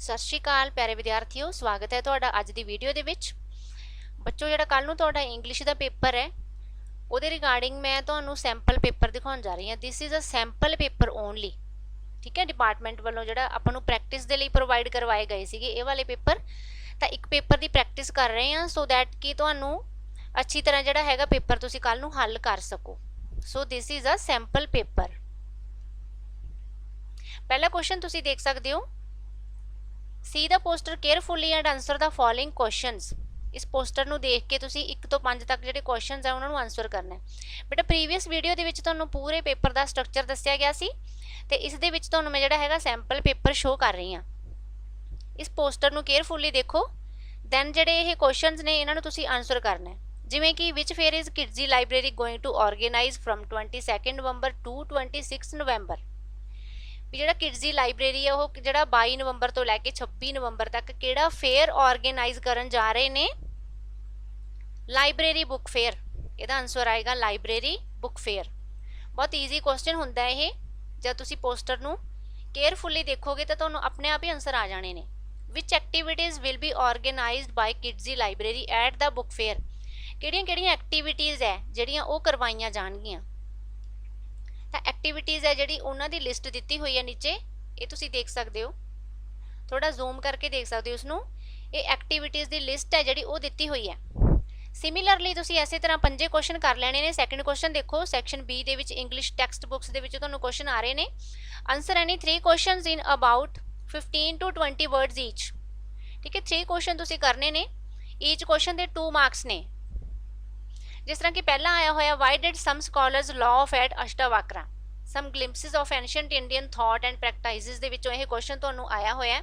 सत श्री अकाल प्यारे विद्यार्थियों, स्वागत है तुहाडा अज दी वीडियो दे विच। बच्चों, जिहड़ा कल नूं तुहाडा इंग्लिश दा पेपर है उहदे रिगार्डिंग मैं तुहानूं सैंपल पेपर दिखाउण जा रही हां। This is a sample paper only, ठीक है। डिपार्टमेंट वालों जिहड़ा आपां नूं प्रैक्टिस दे लई प्रोवाइड करवाए गए सीगे इह वाले पेपर, तां एक पेपर दी प्रैक्टिस कर रहे हां सो दैट कि तुहानूं अच्छी तरह जिहड़ा हैगा पेपर तुसीं कल नूं हल कर सको। So this is a sample paper. पहला क्वेश्चन तुसीं देख सकदे हो। See the poster carefully and answer the following questions. इस पोस्टर ਨੂੰ ਦੇਖ ਕੇ ਤੁਸੀਂ 1 ਤੋਂ 5 ਤੱਕ ਜਿਹੜੇ ਕੁਐਸਚਨਸ ਆ ਉਹਨਾਂ ਨੂੰ ਆਨਸਰ ਕਰਨਾ ਹੈ। ਬੇਟਾ ਪ੍ਰੀਵੀਅਸ ਵੀਡੀਓ ਦੇ ਵਿੱਚ ਤੁਹਾਨੂੰ ਪੂਰੇ ਪੇਪਰ ਦਾ ਸਟਰਕਚਰ ਦੱਸਿਆ ਗਿਆ ਸੀ ਤੇ ਇਸ ਦੇ ਵਿੱਚ ਤੁਹਾਨੂੰ ਮੈਂ ਜਿਹੜਾ ਹੈਗਾ ਸੈਂਪਲ ਪੇਪਰ ਸ਼ੋ ਕਰ ਰਹੀ ਹਾਂ। ਇਸ ਪੋਸਟਰ ਨੂੰ ਕੇਅਰਫੁਲੀ ਦੇਖੋ, ਦੈਨ ਜਿਹੜੇ ਇਹ ਕੁਐਸਚਨਸ ਨੇ ਇਹਨਾਂ ਨੂੰ ਤੁਸੀਂ ਆਨਸਰ ਕਰਨਾ ਹੈ। ਜਿਵੇਂ ਕਿ which fair is Kidzee library going to organise from 22 November to 26 November. ਵੀ ਜਿਹੜਾ ਕਿਡਜ਼ੀ ਲਾਇਬ੍ਰੇਰੀ ਹੈ ਉਹ ਜਿਹੜਾ 22 ਨਵੰਬਰ ਤੋਂ ਲੈ ਕੇ 26 ਨਵੰਬਰ ਤੱਕ ਕਿਹੜਾ ਫੇਅਰ ਆਰਗੇਨਾਈਜ਼ ਕਰਨ ਜਾ ਰਹੇ ਨੇ? Library book fair. ਇਹਦਾ ਆਨਸਰ ਆਏਗਾ ਲਾਇਬ੍ਰੇਰੀ ਬੁੱਕ ਫੇਅਰ। ਬਹੁਤ ਈਜ਼ੀ ਕੁਐਸਚਨ ਹੁੰਦਾ ਹੈ ਇਹ। ਜਦ ਤੁਸੀਂ ਪੋਸਟਰ ਨੂੰ ਕੇਅਰਫੁਲੀ ਦੇਖੋਗੇ ਤਾਂ ਤੁਹਾਨੂੰ ਆਪਣੇ ਆਪ ਹੀ ਆਨਸਰ ਆ ਜਾਣੇ ਨੇ। Which activities will be organised by Kidzee library at the book fair. ਕਿਹੜੀਆਂ ਐਕਟੀਵਿਟੀਜ਼ ਹੈ ਜਿਹੜੀਆਂ ਉਹ ਕਰਵਾਈਆਂ ਜਾਣਗੀਆਂ? ਤਾਂ ਐਕਟੀਵਿਟੀਜ਼ ਹੈ ਜਿਹੜੀ ਉਹਨਾਂ ਦੀ ਲਿਸਟ ਦਿੱਤੀ ਹੋਈ ਹੈ ਨੀਚੇ, ਇਹ ਤੁਸੀਂ ਦੇਖ ਸਕਦੇ ਹੋ। ਥੋੜਾ ਜ਼ੂਮ ਕਰਕੇ ਦੇਖ ਸਕਦੇ ਹੋ ਉਸਨੂੰ। ਇਹ ਐਕਟੀਵਿਟੀਜ਼ ਦੀ ਲਿਸਟ ਹੈ ਜਿਹੜੀ ਉਹ ਦਿੱਤੀ ਹੋਈ ਹੈ। ਸਿਮਿਲਰਲੀ ਤੁਸੀਂ ਇਸੇ ਤਰ੍ਹਾਂ ਪੰਜੇ ਕੁਐਸਚਨ ਕਰ ਲੈਣੇ ਨੇ। ਸੈਕੰਡ ਕੁਐਸਚਨ ਦੇਖੋ, ਸੈਕਸ਼ਨ ਬੀ ਦੇ ਵਿੱਚ ਇੰਗਲਿਸ਼ ਟੈਕਸਟ ਬੁੱਕਸ ਦੇ ਵਿੱਚ ਤੁਹਾਨੂੰ ਕੁਐਸਚਨ ਆ ਰਹੇ ਨੇ। Answer any 3 questions in about 15 to 20 words each. ਠੀਕ ਹੈ, 3 ਕੁਐਸਚਨ ਤੁਸੀਂ ਕਰਨੇ ਨੇ। ਈਚ ਕੁਐਸਚਨ ਦੇ 2 ਮਾਰਕਸ ਨੇ। ਜਿਸ ਤਰ੍ਹਾਂ ਕਿ ਪਹਿਲਾਂ ਆਇਆ ਹੋਇਆ, why did some scholars laugh at Ashtavakra some glimpses of ancient Indian thought and practices ਦੇ ਵਿੱਚੋਂ ਇਹ ਕੁਐਸਚਨ ਤੁਹਾਨੂੰ ਆਇਆ ਹੋਇਆ।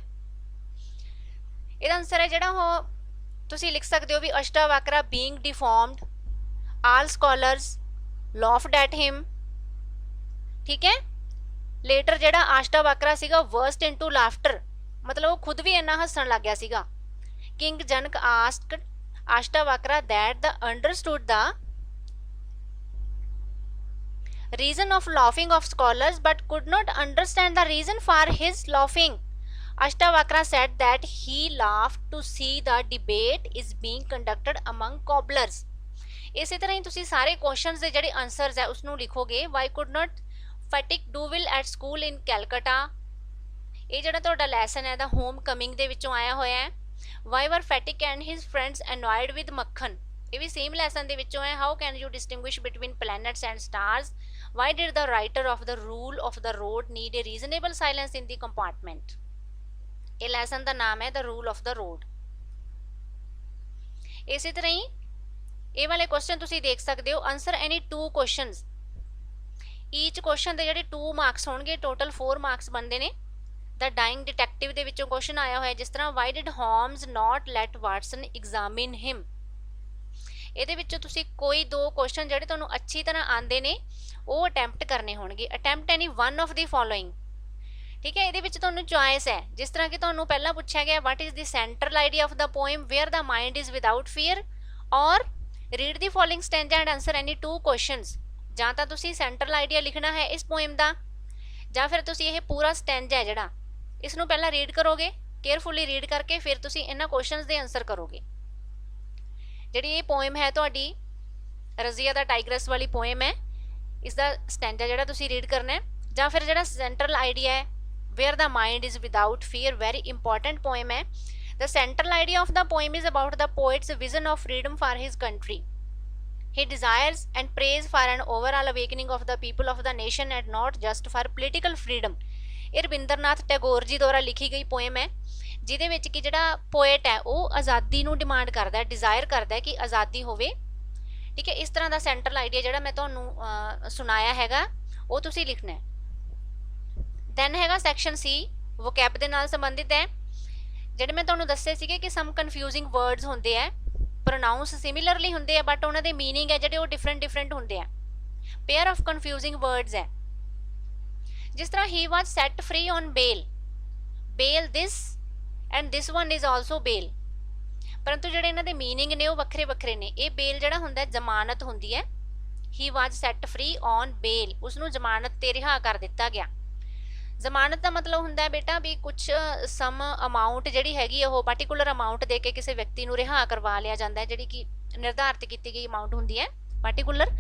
ਇਹਦਾ ਆਨਸਰ ਹੈ ਜਿਹੜਾ ਉਹ ਤੁਸੀਂ ਲਿਖ ਸਕਦੇ ਹੋ ਵੀ Ashtavakra being deformed, all scholars laughed at him. ਠੀਕ ਹੈ, ਲੇਟਰ ਜਿਹੜਾ ਅਸ਼ਟਾਵਕਰਾ ਸੀਗਾ ਵਰਸਟ ਇਨਟੂ ਲਾਫਟਰ, ਮਤਲਬ ਉਹ ਖੁਦ ਵੀ ਇੰਨਾ ਹੱਸਣ ਲੱਗ ਗਿਆ ਸੀਗਾ। King Janak asked Ashtavakra that the understood the reason of laughing of scholars but could not understand the reason for his laughing. Ashtavakra said that he laughed to see the debate is being conducted among cobblers. ਇਸੇ ਤਰ੍ਹਾਂ ਹੀ ਤੁਸੀਂ ਸਾਰੇ questions ਦੇ ਜਿਹੜੇ answers ਹੈ ਉਸ ਨੂੰ ਲਿਖੋਗੇ। Why could not Fatik do well at school in Calcutta? ਇਹ ਜਿਹੜਾ ਤੁਹਾਡਾ ਲੈਸਨ ਹੈ ਦਾ ਹੋਮ ਕਮਿੰਗ ਦੇ ਵਿੱਚੋਂ ਆਇਆ ਹੋਇਆ ਹੈ। Why were Fatik and his friends annoyed with Makhan? ਇਹ ਵੀ ਸੇਮ ਲੈਸਨ ਦੇ ਵਿੱਚੋਂ ਹੈ। How can you distinguish between planets and stars? Why did the writer of the rule of the road need a reasonable silence in the compartment? ਇਹ lesson ਦਾ ਨਾਮ ਹੈ The Rule of the Road। ਇਸੇ ਤਰ੍ਹਾਂ ਹੀ ਇਹ ਵਾਲੇ question ਤੁਸੀਂ ਦੇਖ ਸਕਦੇ ਹੋ। Answer any 2 questions. ਈਚ ਕੁਐਸਚਨ ਦੇ ਜਿਹੜੇ 2 ਮਾਰਕਸ ਹੋਣਗੇ, ਟੋਟਲ 4 ਮਾਰਕਸ ਬਣਦੇ ਨੇ। ਦ ਡਾਇੰਗ ਡਿਟੈਕਟਿਵ ਦੇ ਵਿੱਚੋਂ ਕੁਐਸਚਨ ਆਇਆ ਹੋਇਆ ਜਿਸ ਤਰ੍ਹਾਂ why did Holmes not let Watson examine him. ਇਹਦੇ ਵਿੱਚੋਂ ਤੁਸੀਂ ਕੋਈ 2 ਕੁਐਸਚਨ ਜਿਹੜੇ ਤੁਹਾਨੂੰ ਅੱਛੀ ਤਰ੍ਹਾਂ ਆਉਂਦੇ ਨੇ ਉਹ ਅਟੈਂਪਟ ਕਰਨੇ ਹੋਣਗੇ। Attempt any one of the following. ਠੀਕ ਹੈ, ਇਹਦੇ ਵਿੱਚ ਤੁਹਾਨੂੰ ਚੁਆਇਸ ਹੈ। ਜਿਸ ਤਰ੍ਹਾਂ ਕਿ ਤੁਹਾਨੂੰ ਪਹਿਲਾਂ ਪੁੱਛਿਆ ਗਿਆ what is the central idea of the poem where the mind is without fear, or read the following stanza and answer any 2 questions. ਜਾਂ ਤਾਂ ਤੁਸੀਂ ਸੈਂਟਰਲ ਆਈਡੀਆ ਲਿਖਣਾ ਹੈ ਇਸ ਪੋਇਮ ਦਾ, ਜਾਂ ਫਿਰ ਤੁਸੀਂ ਇਹ ਪੂਰਾ ਸਟੈਂਜਾ ਹੈ ਜਿਹੜਾ ਇਸ ਨੂੰ ਪਹਿਲਾਂ ਰੀਡ ਕਰੋਗੇ। ਕੇਅਰਫੁਲੀ ਰੀਡ ਕਰਕੇ ਫਿਰ ਤੁਸੀਂ ਇਹਨਾਂ ਕੁਐਸਚਨਸ ਦੇ ਆਨਸਰ ਕਰੋਗੇ। ਜਿਹੜੀ ਇਹ ਪੋਇਮ ਹੈ ਤੁਹਾਡੀ ਰਜ਼ੀਆ ਦਾ ਟਾਈਗਰਸ ਵਾਲੀ ਪੋਇਮ ਹੈ, ਇਸ ਦਾ ਸਟੈਂਜਾ ਜਿਹੜਾ ਤੁਸੀਂ ਰੀਡ ਕਰਨਾ ਹੈ। ਜਾਂ ਫਿਰ ਜਿਹੜਾ ਸੈਂਟਰਲ ਆਈਡੀਆ ਹੈ where the mind is without fear, very important poem ਹੈ। The central idea of the poem is about the poet's vision of freedom for his country. He desires and prays for an overall awakening of the people of the nation and not just for political freedom. ਇਹ ਰਵਿੰਦਰਨਾਥ ਟੈਗੋਰ ਜੀ ਦੁਆਰਾ ਲਿਖੀ ਗਈ poem ਹੈ ਜਿਹਦੇ ਵਿੱਚ ਕਿ ਜਿਹੜਾ poet ਹੈ ਉਹ ਆਜ਼ਾਦੀ ਨੂੰ ਡਿਮਾਂਡ ਕਰਦਾ ਹੈ, ਡਿਜ਼ਾਇਰ ਕਰਦਾ ਹੈ ਕਿ ਆਜ਼ਾਦੀ ਹੋਵੇ। ਠੀਕ ਹੈ, ਇਸ ਤਰ੍ਹਾਂ ਦਾ ਸੈਂਟਰਲ ਆਈਡੀਆ ਜਿਹੜਾ ਮੈਂ ਤੁਹਾਨੂੰ ਸੁਣਾਇਆ ਹੈਗਾ ਉਹ ਤੁਸੀਂ ਲਿਖਣਾ ਹੈ। ਦੈਨ ਹੈਗਾ ਸੈਕਸ਼ਨ ਸੀ, ਵੋਕੈਬ ਦੇ ਨਾਲ ਸੰਬੰਧਿਤ ਹੈ। ਜਿਹੜੇ ਮੈਂ ਤੁਹਾਨੂੰ ਦੱਸੇ ਸੀਗੇ ਕਿ ਸਮ ਕਨਫਿਊਜ਼ਿੰਗ ਵਰਡਸ ਹੁੰਦੇ ਆ, ਪ੍ਰੋਨਾਊਂਸ ਸਿਮਿਲਰਲੀ ਹੁੰਦੇ ਆ ਬਟ ਉਹਨਾਂ ਦੇ ਮੀਨਿੰਗ ਹੈ ਜਿਹੜੇ ਉਹ ਡਿਫਰੈਂਟ ਹੁੰਦੇ ਆ। ਪੇਅਰ ਆਫ ਕਨਫਿਊਜ਼ਿੰਗ ਵਰਡਸ ਹੈ। ਜਿਸ ਤਰ੍ਹਾਂ ਹੀ was set free on bail, bail this and this one is also bail, ਪਰੰਤੂ ਜਿਹੜੇ ਇਹਨਾਂ ਦੇ ਮੀਨਿੰਗ ਨੇ ਉਹ ਵੱਖਰੇ ਨੇ। ਇਹ ਬੇਲ ਜਿਹੜਾ ਹੁੰਦਾ ਜ਼ਮਾਨਤ ਹੁੰਦੀ ਹੈ। ਹੀ ਵਾਜ ਸੈਟ ਫ੍ਰੀ ਔਨ ਬੇਲ, ਉਸਨੂੰ ਜ਼ਮਾਨਤ ਤੇ ਰਿਹਾ ਕਰ ਦਿੱਤਾ ਗਿਆ। ਜ਼ਮਾਨਤ ਦਾ ਮਤਲਬ ਹੁੰਦਾ ਹੈ ਬੇਟਾ ਵੀ ਕੁਝ ਸਮ ਅਮਾਉਂਟ ਜਿਹੜੀ ਹੈਗੀ ਉਹ ਪਾਰਟਿਕੂਲਰ ਅਮਾਉਂਟ ਦੇ ਕੇ ਕਿਸੇ ਵਿਅਕਤੀ ਨੂੰ ਰਿਹਾ ਕਰਵਾ ਲਿਆ ਜਾਂਦਾ ਹੈ, ਜਿਹੜੀ ਕਿ ਨਿਰਧਾਰਿਤ ਕੀਤੀ ਗਈ ਅਮਾਉਂਟ ਹੁੰਦੀ ਹੈ ਪਾਰਟਿਕੂਲਰ।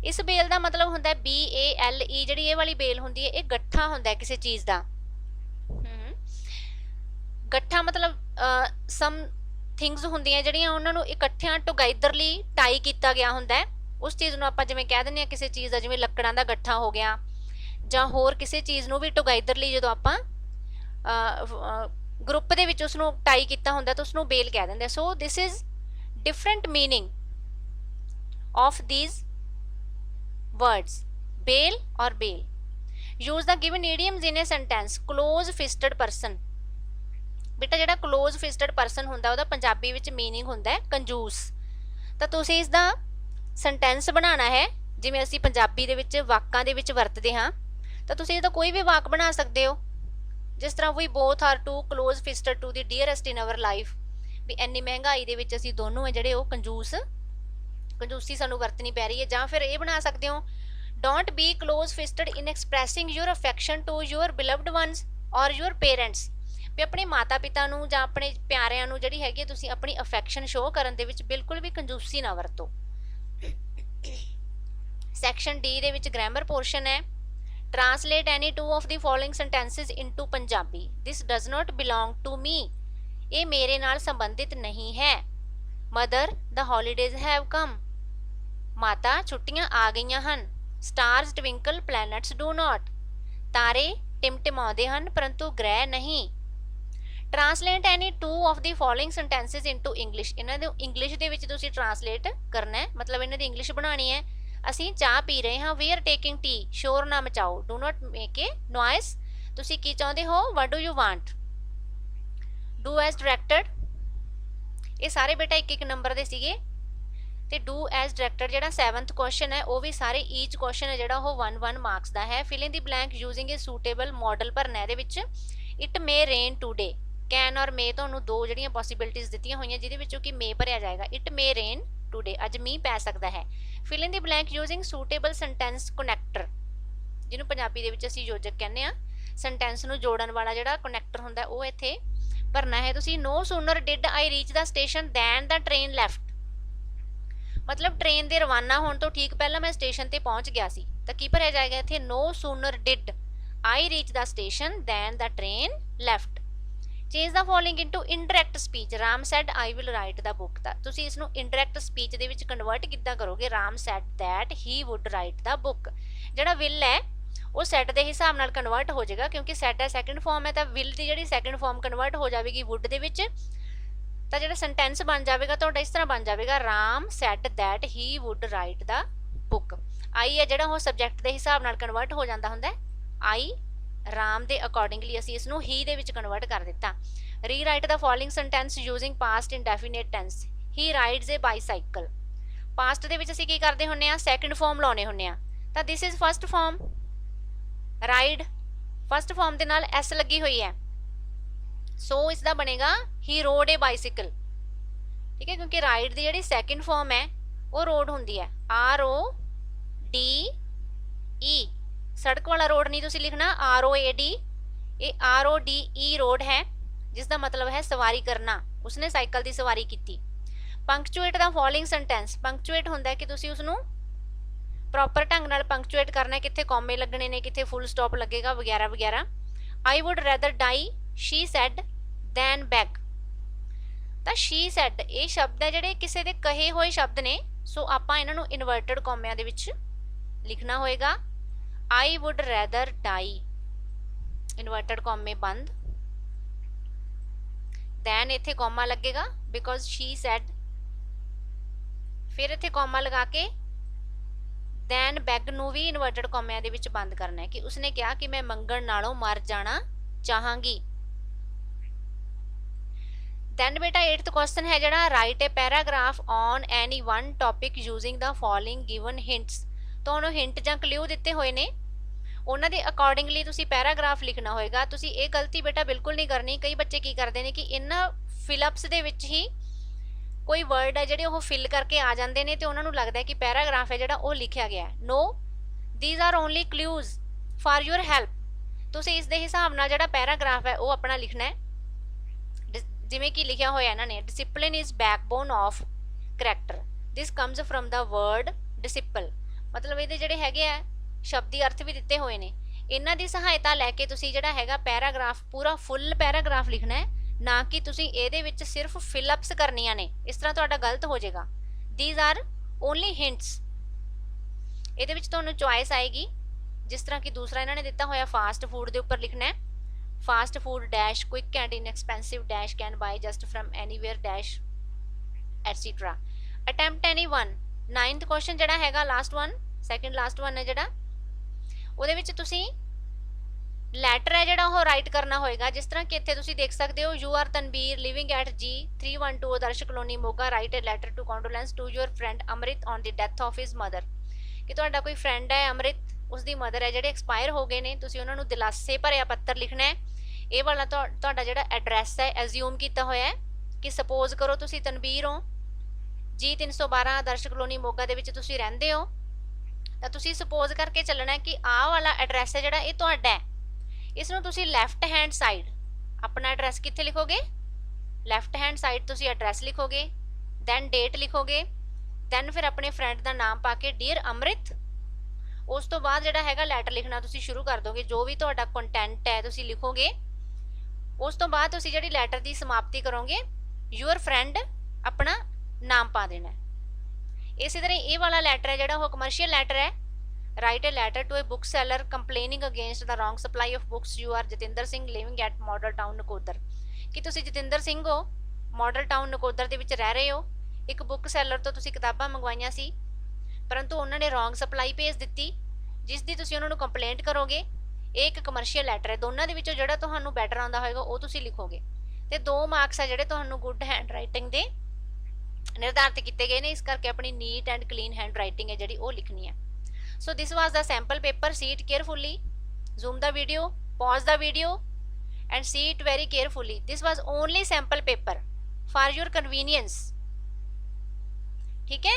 ਇਸ ਬੇਲ ਦਾ ਮਤਲਬ ਹੁੰਦਾ ਹੈ BALE, ਜਿਹੜੀ ਇਹ ਵਾਲੀ ਬੇਲ ਹੁੰਦੀ ਹੈ ਇਹ ਗੱਠਾ ਹੁੰਦਾ ਹੈ ਕਿਸੇ ਚੀਜ਼ ਦਾ। ਗੱਠਾ ਮਤਲਬ ਸਮ ਥਿੰਗਸ ਹੁੰਦੀਆਂ ਜਿਹੜੀਆਂ ਉਹਨਾਂ ਨੂੰ ਇਕੱਠਿਆਂ ਟੁਗੇਦਰਲੀ ਟਾਈ ਕੀਤਾ ਗਿਆ ਹੁੰਦਾ ਹੈ। ਉਸ ਚੀਜ਼ ਨੂੰ ਆਪਾਂ ਜਿਵੇਂ ਕਹਿ ਦਿੰਦੇ ਹਾਂ ਕਿਸੇ ਚੀਜ਼ ਦਾ, ਜਿਵੇਂ ਲੱਕੜਾਂ ਦਾ ਗੱਠਾ ਹੋ ਗਿਆ, ਜਾਂ ਹੋਰ ਕਿਸੇ ਚੀਜ਼ ਨੂੰ ਵੀ ਟੁਗੇਦਰਲੀ ਜਦੋਂ ਆਪਾਂ ਗਰੁੱਪ ਦੇ ਵਿੱਚ ਉਸ ਨੂੰ ਟਾਈ ਕੀਤਾ ਹੁੰਦਾ ਤਾਂ ਉਸ ਨੂੰ ਬੇਲ ਕਹਿ ਦਿੰਦੇ ਆ। So this is different meaning of these words, bail or bail. Use the given idioms in a sentence. Close fisted person, ਬੇਟਾ ਜਿਹੜਾ close fisted person ਹੁੰਦਾ ਉਹਦਾ ਪੰਜਾਬੀ ਵਿੱਚ ਮੀਨਿੰਗ ਹੁੰਦਾ ਹੈ ਕੰਜੂਸ। ਤਾਂ ਤੁਸੀਂ ਇਸ ਦਾ ਸੈਂਟੈਂਸ ਬਣਾਉਣਾ ਹੈ ਜਿਵੇਂ ਅਸੀਂ ਪੰਜਾਬੀ ਦੇ ਵਿੱਚ ਵਾਕਾਂ ਦੇ ਵਿੱਚ ਵਰਤਦੇ ਹਾਂ, ਤਾਂ ਤੁਸੀਂ ਇਹਦਾ ਕੋਈ ਵੀ ਵਾਕ ਬਣਾ ਸਕਦੇ ਹੋ, ਜਿਸ ਤਰ੍ਹਾਂ we both are too close fisted to the dearest in our life, ਵੀ ਇੰਨੀ ਮਹਿੰਗਾਈ ਦੇ ਵਿੱਚ ਅਸੀਂ ਦੋਨੋਂ ਹੈ ਜਿਹੜੇ ਉਹ ਕੰਜੂਸੀ ਸਾਨੂੰ ਵਰਤਣੀ ਪੈ ਰਹੀ ਹੈ। ਜਾਂ ਫਿਰ ਇਹ ਬਣਾ ਸਕਦੇ ਹੋ don't be close fisted in expressing your affection to your beloved ones or your parents, ਵੀ ਆਪਣੇ ਮਾਤਾ ਪਿਤਾ ਨੂੰ ਜਾਂ ਆਪਣੇ ਪਿਆਰਿਆਂ ਨੂੰ ਜਿਹੜੀ ਹੈਗੀ ਤੁਸੀਂ ਆਪਣੀ ਅਫੈਕਸ਼ਨ ਸ਼ੋਅ ਕਰਨ ਦੇ ਵਿੱਚ ਬਿਲਕੁਲ ਵੀ ਕੰਜੂਸੀ ਨਾ ਵਰਤੋ। ਸੈਕਸ਼ਨ ਡੀ ਦੇ ਵਿੱਚ ਗ੍ਰਾਮਰ ਪੋਰਸ਼ਨ ਹੈ। Translate any two of the following sentences into Punjabi. This does not belong to me, ਇਹ ਮੇਰੇ ਨਾਲ ਸੰਬੰਧਿਤ ਨਹੀਂ ਹੈ। Mother the holidays have come, ਮਾਤਾ ਛੁੱਟੀਆਂ ਆ ਗਈਆਂ ਹਨ। Stars twinkle planets do not, ਤਾਰੇ ਟਿਮਟਿਮਾਉਂਦੇ ਹਨ ਪਰੰਤੂ ਗ੍ਰਹਿ ਨਹੀਂ। Translate any two of the following sentences into English, ਇਹਨਾਂ ਨੂੰ ਇੰਗਲਿਸ਼ ਦੇ ਵਿੱਚ ਤੁਸੀਂ ਟ੍ਰਾਂਸਲੇਟ ਕਰਨਾ ਹੈ, ਮਤਲਬ ਇਹਨਾਂ ਦੀ ਇੰਗਲਿਸ਼ ਬਣਾਉਣੀ ਹੈ। ਅਸੀਂ ਚਾਹ ਪੀ ਰਹੇ ਹਾਂ। ਵੀ ਆਰ ਟੇਕਿੰਗ ਟੀ, ਸ਼ੋਰ ਨਾ ਮਚਾਓ। Do not make a noise, ਤੁਸੀਂ ਕੀ ਚਾਹੁੰਦੇ ਹੋ। What do you want. Do as directed, ਇਹ ਸਾਰੇ ਬੇਟਾ ਇੱਕ ਇੱਕ ਨੰਬਰ ਦੇ ਸੀਗੇ। ਤੇ ਡੂ ਐਜ਼ ਡਾਇਰੈਕਟਡ ਜਿਹੜਾ 7th ਕੁਐਸਚਨ ਹੈ ਉਹ ਵੀ ਸਾਰੇ ਈਚ ਕੁਐਸਚਨ ਹੈ ਜਿਹੜਾ ਉਹ 1 ਮਾਰਕਸ ਦਾ ਹੈ। Fill in the blank using a suitable modal ਭਰਨਾ ਇਹਦੇ ਵਿੱਚ। It may rain today, can or may ਤੁਹਾਨੂੰ ਦੋ ਜਿਹੜੀਆਂ ਪੋਸੀਬਿਲਿਟੀਜ਼ ਦਿੱਤੀਆਂ ਹੋਈਆਂ ਜਿਹਦੇ ਵਿੱਚੋਂ ਕਿ ਮੇ ਭਰਿਆ ਜਾਏਗਾ। ਇਟ ਮੇ ਰੇਨ ਟੂਡੇ, ਅੱਜ ਮੀਂਹ ਪੈ ਸਕਦਾ ਹੈ। Fill in the blank using suitable sentence connector, ਜਿਹਨੂੰ ਪੰਜਾਬੀ ਦੇ ਵਿੱਚ ਅਸੀਂ ਯੋਜਕ ਕਹਿੰਦੇ ਆ। ਸੈਂਟੈਂਸ ਨੂੰ ਜੋੜਨ ਵਾਲਾ ਜਿਹੜਾ ਕਨੈਕਟਰ ਹੁੰਦਾ ਉਹ ਇੱਥੇ ਭਰਨਾ ਹੈ ਤੁਸੀਂ। No sooner did I reach the station than the train left, ਮਤਲਬ ਟ੍ਰੇਨ ਦੇ ਰਵਾਨਾ ਹੋਣ ਤੋਂ ਠੀਕ ਪਹਿਲਾਂ ਮੈਂ ਸਟੇਸ਼ਨ ਤੇ ਪਹੁੰਚ ਗਿਆ ਸੀ। ਤਾਂ ਕੀ ਭਰਿਆ ਜਾਏਗਾ ਇੱਥੇ। No sooner did I reach the station than the train left. Change the following into indirect speech. Ram said I will write the book, ਤਾਂ ਤੁਸੀਂ ਇਸ ਨੂੰ ਇਨਡਾਇਰੈਕਟ ਸਪੀਚ ਦੇ ਵਿੱਚ ਕਨਵਰਟ ਕਿੱਦਾਂ ਕਰੋਗੇ। Ram said that he would write the book, ਜਿਹੜਾ will ਹੈ ਉਹ ਸੈਟ ਦੇ ਹਿਸਾਬ ਨਾਲ ਕਨਵਰਟ ਹੋ ਜਾਏਗਾ, ਕਿਉਂਕਿ ਸੈਟ ਦਾ ਸੈਕੰਡ ਫਾਰਮ ਹੈ ਤਾਂ ਵਿਲ ਦੀ ਜਿਹੜੀ ਸੈਕੰਡ ਫਾਰਮ ਕਨਵਰਟ ਹੋ ਜਾਵੇਗੀ ਵੁੱਡ ਦੇ ਵਿੱਚ। ਤਾਂ ਜਿਹੜਾ ਸੈਂਟੈਂਸ ਬਣ ਜਾਵੇਗਾ ਤੁਹਾਡਾ ਇਸ ਤਰ੍ਹਾਂ ਬਣ ਜਾਵੇਗਾ Ram said that he would write the book. ਆਈ ਹੈ ਜਿਹੜਾ ਉਹ ਸਬਜੈਕਟ ਦੇ ਹਿਸਾਬ ਨਾਲ ਕਨਵਰਟ ਹੋ ਜਾਂਦਾ ਹੁੰਦਾ ਹੈ। ਆਈ ਰਾਮ ਦੇ ਅਕੋਰਡਿੰਗਲੀ ਅਸੀਂ ਇਸ ਨੂੰ ਹੀ ਦੇ ਵਿੱਚ ਕਨਵਰਟ ਕਰ ਦਿੱਤਾ। Rewrite the following sentence using past indefinite tense. He rides a bicycle, past ਦੇ ਵਿੱਚ ਅਸੀਂ ਕੀ ਕਰਦੇ ਹੁੰਨੇ ਆ ਸੈਕੰਡ ਫਾਰਮ ਲਾਉਣੇ ਹੁੰਨੇ ਆ। ਤਾਂ this is first form. Write first form ਦੇ ਨਾਲ ਐਸ ਲੱਗੀ ਹੋਈ ਹੈ, ਸੋ ਇਸ ਦਾ ਬਣੇਗਾ ਹੀ ਰੋਡ ਏ ਬਾਈਸਾਈਕਲ। ਠੀਕ ਹੈ, ਕਿਉਂਕਿ ਰਾਈਡ ਦੀ ਜਿਹੜੀ ਸੈਕੰਡ ਫਾਰਮ ਹੈ ਉਹ ਰੋਡ ਹੁੰਦੀ ਹੈ RODE। ਸੜਕ ਵਾਲਾ ਰੋਡ ਨਹੀਂ ਤੁਸੀਂ ਲਿਖਣਾ ROAD, ਇਹ RODE ਰੋਡ ਹੈ, ਜਿਸ ਦਾ ਮਤਲਬ ਹੈ ਸਵਾਰੀ ਕਰਨਾ। ਉਸਨੇ ਸਾਈਕਲ ਦੀ ਸਵਾਰੀ ਕੀਤੀ। ਪੰਕਚੁਏਟ ਦਾ ਫੋਲੋਇੰਗ ਸੈਂਟੈਂਸ। ਪੰਕਚੁਏਟ ਹੁੰਦਾ ਹੈ ਕਿ ਤੁਸੀਂ ਉਸਨੂੰ ਪ੍ਰੋਪਰ ਢੰਗ ਨਾਲ ਪੰਕਚੁਏਟ ਕਰਨਾ ਹੈ, ਕਿੱਥੇ ਕੌਮੇ ਲੱਗਣੇ ਨੇ, ਕਿੱਥੇ ਫੁੱਲ ਸਟਾਪ ਲੱਗੇਗਾ ਵਗੈਰਾ ਵਗੈਰਾ। I would rather die she said than beg. ਤਾਂ ਸ਼ੀ ਸੈਡ ਇਹ ਸ਼ਬਦ ਹੈ ਜਿਹੜੇ ਕਿਸੇ ਦੇ ਕਹੇ ਹੋਏ ਸ਼ਬਦ ਨੇ, ਸੋ ਆਪਾਂ ਇਹਨਾਂ ਨੂੰ ਇਨਵਰਟਡ ਕੌਮਿਆਂ ਦੇ ਵਿੱਚ ਲਿਖਣਾ ਹੋਏਗਾ। ਆਈ ਵੁੱਡ ਰੈਦਰ ਡਾਈ, ਇਨਵਰਟਡ ਕੌਮੇ ਬੰਦ, ਦੈਨ ਇੱਥੇ ਕੌਮਾ ਲੱਗੇਗਾ ਬਿਕੋਜ਼ ਸ਼ੀ ਸੈਡ, ਫਿਰ ਇੱਥੇ ਕੌਮਾ ਲਗਾ ਕੇ ਦੈਨ ਬੈਗ ਨੂੰ ਵੀ ਇਨਵਰਟਡ ਕੌਮਿਆਂ ਦੇ ਵਿੱਚ ਬੰਦ ਕਰਨਾ ਹੈ ਕਿ ਉਸਨੇ ਕਿਹਾ ਕਿ ਮੈਂ ਮੰਗਣ ਨਾਲੋਂ ਮਰ ਜਾਣਾ ਚਾਹਾਂਗੀ। ਦੈਨ ਬੇਟਾ 8th ਕੁਐਸਚਨ ਹੈ ਜਿਹੜਾ right A paragraph on any one topic using the following given hints. ਤੁਹਾਨੂੰ ਹਿੰਟ ਜਾਂ ਕਲਿਊ ਦਿੱਤੇ ਹੋਏ ਨੇ, ਉਹਨਾਂ ਦੇ ਅਕੋਰਡਿੰਗਲੀ ਤੁਸੀਂ ਪੈਰਾਗ੍ਰਾਫ ਲਿਖਣਾ ਹੋਏਗਾ। ਤੁਸੀਂ ਇਹ ਗਲਤੀ ਬੇਟਾ ਬਿਲਕੁਲ ਨਹੀਂ ਕਰਨੀ। ਕਈ ਬੱਚੇ ਕੀ ਕਰਦੇ ਨੇ ਕਿ ਇਹਨਾਂ ਫਿਲਅਪਸ ਦੇ ਵਿੱਚ ਹੀ ਕੋਈ ਵਰਡ ਹੈ ਜਿਹੜੇ ਉਹ ਫਿਲ ਕਰਕੇ ਆ ਜਾਂਦੇ ਨੇ ਤੇ ਉਹਨਾਂ ਨੂੰ ਲੱਗਦਾ ਹੈ ਕਿ ਪੈਰਾਗ੍ਰਾਫ ਹੈ ਜਿਹੜਾ ਉਹ ਲਿਖਿਆ ਗਿਆ ਹੈ। No, these are only clues for your help. ਤੁਸੀਂ ਇਸ ਦੇ ਹਿਸਾਬ ਨਾਲ ਜਿਹੜਾ ਪੈਰਾਗ੍ਰਾਫ ਹੈ ਉਹ ਆਪਣਾ ਲਿਖਣਾ ਹੈ। ਜਿਵੇਂ ਕਿ ਲਿਖਿਆ ਹੋਇਆ ਇਹਨਾਂ ਨੇ, discipline is backbone of character, this comes from the word disciple. ਮਤਲਬ ਇਹਦੇ ਜਿਹੜੇ ਹੈਗੇ ਆ ਸ਼ਬਦੀ ਅਰਥ ਵੀ ਦਿੱਤੇ ਹੋਏ ਨੇ, ਇਹਨਾਂ ਦੀ ਸਹਾਇਤਾ ਲੈ ਕੇ ਤੁਸੀਂ ਜਿਹੜਾ ਹੈਗਾ ਪੈਰਾਗ੍ਰਾਫ ਪੂਰਾ ਫੁੱਲ ਪੈਰਾਗ੍ਰਾਫ ਲਿਖਣਾ ਹੈ, ਨਾ ਕਿ ਤੁਸੀਂ ਇਹਦੇ ਵਿੱਚ ਸਿਰਫ ਫਿਲਅਪਸ ਕਰਨੀਆਂ ਨੇ, ਇਸ ਤਰ੍ਹਾਂ ਤੁਹਾਡਾ ਗਲਤ ਹੋ ਜਾਏਗਾ। These are only hints. ਇਹਦੇ ਵਿੱਚ ਤੁਹਾਨੂੰ ਚੁਆਇਸ ਆਏਗੀ, ਜਿਸ ਤਰ੍ਹਾਂ ਕਿ ਦੂਸਰਾ ਇਹਨਾਂ ਨੇ ਦਿੱਤਾ ਹੋਇਆ ਫਾਸਟ ਫੂਡ ਦੇ ਉੱਪਰ ਲਿਖਣਾ ਹੈ, fast food dash quick and inexpensive dash can buy just from anywhere dash etcetera. Attempt any one. 9th question ਜਿਹੜਾ ਹੈਗਾ last one, second last one ਹੈ ਜਿਹੜਾ, ਉਹਦੇ ਵਿੱਚ ਤੁਸੀਂ ਲੈਟਰ ਹੈ ਜਿਹੜਾ ਉਹ ਰਾਈਟ ਕਰਨਾ ਹੋਏਗਾ। ਜਿਸ ਤਰ੍ਹਾਂ ਕਿ ਇੱਥੇ ਤੁਸੀਂ ਦੇਖ ਸਕਦੇ ਹੋ, you are Tanvir living at G 312 Adarsh colony Moga, write a letter to condolence to your friend Amrit on the death of his mother. ਕਿ ਤੁਹਾਡਾ ਕੋਈ ਫਰੈਂਡ ਹੈ ਅਮਰਿਤ, ਉਸਦੀ ਮਦਰ ਹੈ ਜਿਹੜੇ ਐਕਸਪਾਇਰ ਹੋ ਗਏ ਨੇ, ਤੁਸੀਂ ਉਹਨਾਂ ਨੂੰ ਦਿਲਾਸੇ ਭਰਿਆ ਪੱਤਰ ਲਿਖਣਾ ਹੈ। ਇਹ ਵਾਲਾ ਤੁਹਾਡਾ ਜਿਹੜਾ ਐਡਰੈਸ ਹੈ ਐਜ਼ਿਊਮ ਕੀਤਾ ਹੋਇਆ ਹੈ ਕਿ ਸਪੋਜ਼ ਕਰੋ ਤੁਸੀਂ ਤਨਵੀਰ ਹੋ, G 312 ਆਦਰਸ਼ ਕਲੋਨੀ ਮੋਗਾ ਦੇ ਵਿੱਚ ਤੁਸੀਂ ਰਹਿੰਦੇ ਹੋ, ਤਾਂ ਤੁਸੀਂ ਸਪੋਜ਼ ਕਰਕੇ ਚੱਲਣਾ ਕਿ ਆਹ ਵਾਲਾ ਐਡਰੈਸ ਹੈ ਜਿਹੜਾ ਇਹ ਤੁਹਾਡਾ ਹੈ। ਇਸ ਨੂੰ ਤੁਸੀਂ ਲੈਫਟ ਹੈਂਡ ਸਾਈਡ ਆਪਣਾ ਐਡਰੈਸ ਕਿੱਥੇ ਲਿਖੋਗੇ, ਲੈਫਟ ਹੈਂਡ ਸਾਈਡ ਤੁਸੀਂ ਐਡਰੈਸ ਲਿਖੋਗੇ, ਦੈਨ ਡੇਟ ਲਿਖੋਗੇ, ਦੈਨ ਫਿਰ ਆਪਣੇ ਫਰੈਂਡ ਦਾ ਨਾਮ ਪਾ ਕੇ ਡੀਅਰ ਅਮਰਿਤ। ਉਸ ਤੋਂ ਬਾਅਦ ਜਿਹੜਾ ਹੈਗਾ ਲੈਟਰ ਲਿਖਣਾ ਤੁਸੀਂ ਸ਼ੁਰੂ ਕਰ ਦੋਗੇ, ਜੋ ਵੀ ਤੁਹਾਡਾ ਕੰਟੈਂਟ ਹੈ ਤੁਸੀਂ ਲਿਖੋਗੇ। ਉਸ ਤੋਂ ਬਾਅਦ ਤੁਸੀਂ ਜਿਹੜੀ ਲੈਟਰ ਦੀ ਸਮਾਪਤੀ ਕਰੋਗੇ, ਯੂਅਰ ਫਰੈਂਡ ਆਪਣਾ ਨਾਮ ਪਾ ਦੇਣਾ। ਇਸੇ ਤਰ੍ਹਾਂ ਇਹ ਵਾਲਾ ਲੈਟਰ ਹੈ ਜਿਹੜਾ ਉਹ ਕਮਰਸ਼ੀਅਲ ਲੈਟਰ ਹੈ। Write a letter to a book seller complaining against the wrong supply of books, you are Jatinder Singh living at Model Town Nakodar. ਕਿ ਤੁਸੀਂ ਜਤਿੰਦਰ ਸਿੰਘ ਹੋ, ਮਾਡਲ ਟਾਊਨ ਨਕੋਦਰ ਦੇ ਵਿੱਚ ਰਹਿ ਰਹੇ ਹੋ, ਇੱਕ ਬੁੱਕ ਸੈਲਰ ਤੋਂ ਤੁਸੀਂ ਕਿਤਾਬਾਂ ਮੰਗਵਾਈਆਂ ਸੀ, ਪਰੰਤੂ ਉਹਨਾਂ ਨੇ ਰੋਂਗ ਸਪਲਾਈ ਭੇਜ ਦਿੱਤੀ, ਜਿਸ ਦੀ ਤੁਸੀਂ ਉਹਨਾਂ ਨੂੰ ਕੰਪਲੇਂਟ ਕਰੋਗੇ। ਇਹ ਇੱਕ ਕਮਰਸ਼ੀਅਲ ਲੈਟਰ ਹੈ। ਦੋਨਾਂ ਦੇ ਵਿੱਚੋਂ ਜਿਹੜਾ ਤੁਹਾਨੂੰ ਬੈਟਰ ਆਉਂਦਾ ਹੋਏਗਾ ਉਹ ਤੁਸੀਂ ਲਿਖੋਗੇ। ਤੇ 2 ਮਾਰਕਸ ਆ ਜਿਹੜੇ ਤੁਹਾਨੂੰ ਗੁੱਡ ਹੈਂਡ ਰਾਈਟਿੰਗ ਦੇ ਨਿਰਧਾਰਿਤ ਕੀਤੇ ਗਏ ਨੇ, ਇਸ ਕਰਕੇ ਆਪਣੀ neat and clean hand writing ਹੈ ਜਿਹੜੀ ਉਹ ਲਿਖਣੀ ਹੈ। So this was the sample paper. See it carefully, zoom the video, pause the video and see it very carefully. This was only sample paper for your convenience. ठीक है,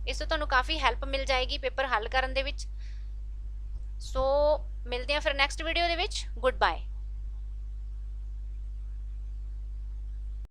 ਇਸ ਤੋਂ ਤੁਹਾਨੂੰ ਕਾਫੀ ਹੈਲਪ ਮਿਲ ਜਾਏਗੀ ਪੇਪਰ ਹੱਲ ਕਰਨ ਦੇ ਵਿੱਚ। ਸੋ ਮਿਲਦੇ ਹਾਂ ਫਿਰ ਨੈਕਸਟ ਵੀਡੀਓ ਦੇ ਵਿੱਚ। Good bye.